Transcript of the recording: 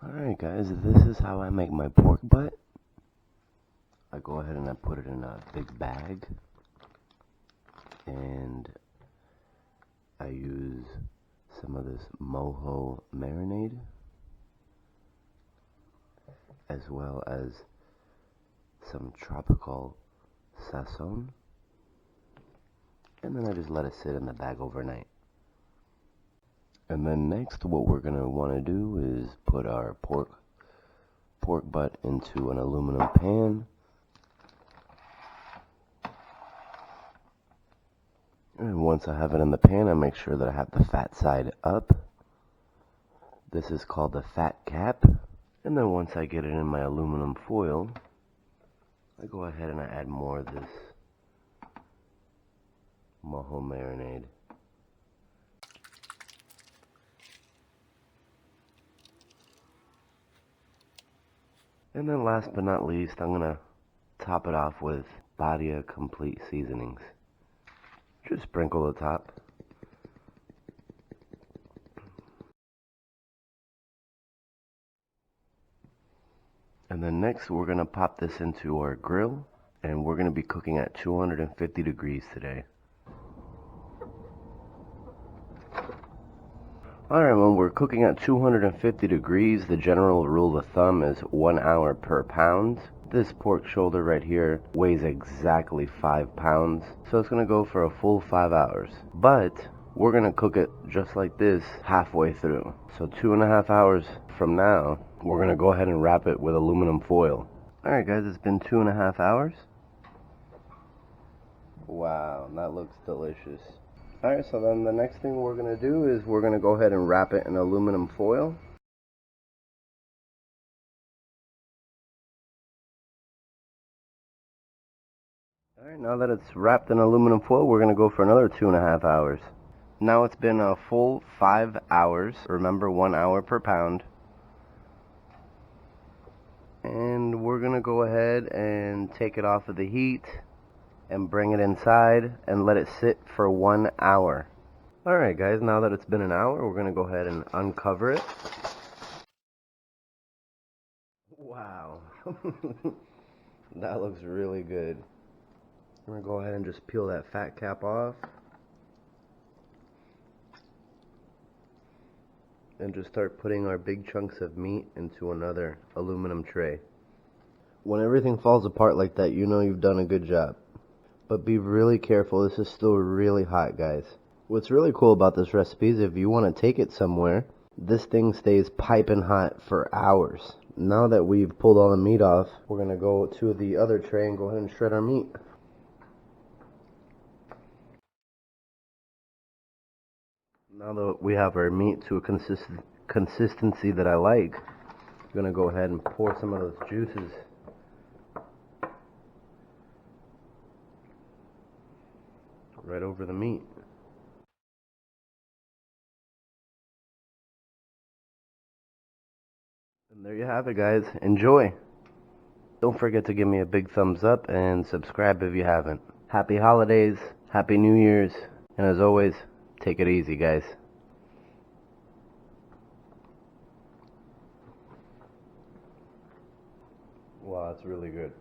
Alright guys, this is how I make my pork butt. I go ahead and I put it in a big bag, and I use some of this mojo marinade as well as some tropical sazon, and then I just let it sit in the bag overnight. And then next, what we're going to want to do is put our pork butt into an aluminum pan. And once I have it in the pan, I make sure that I have the fat side up. This is called the fat cap. And then once I get it in my aluminum foil, I go ahead and I add more of this mojo marinade. And then last but not least, I'm going to top it off with Badia Complete Seasonings. Just sprinkle the top. And then next we're going to pop this into our grill, and we're going to be cooking at 250 degrees today. Alright, when we're cooking at 250 degrees, the general rule of thumb is 1 hour per pound. This pork shoulder right here weighs exactly 5 pounds, so it's going to go for a full 5 hours. But we're going to cook it just like this halfway through. So 2.5 hours from now, we're going to go ahead and wrap it with aluminum foil. Alright guys, it's been 2.5 hours. Wow, that looks delicious. Alright, so then the next thing we're going to do is we're going to go ahead and wrap it in aluminum foil. Alright, now that it's wrapped in aluminum foil, we're going to go for another 2.5 hours. Now it's been a full 5 hours. Remember, 1 hour per pound. And we're going to go ahead and take it off of the heat and bring it inside and let it sit for 1 hour. Alright guys, now that it's been an hour, we're going to go ahead and uncover it. Wow. That looks really good. I'm going to go ahead and just peel that fat cap off. And just start putting our big chunks of meat into another aluminum tray. When everything falls apart like that, you know you've done a good job. But be really careful, this is still really hot, guys. What's really cool about this recipe is if you want to take it somewhere, this thing stays piping hot for hours. Now that we've pulled all the meat off, we're going to go to the other tray and go ahead and shred our meat. Now that we have our meat to a consistency that I like, I'm going to go ahead and pour some of those juices right over the meat. And there you have it, guys. Enjoy. Don't forget to give me a big thumbs up and subscribe if you haven't. Happy holidays, happy New Year's, and as always, take it easy, guys. Wow, that's really good.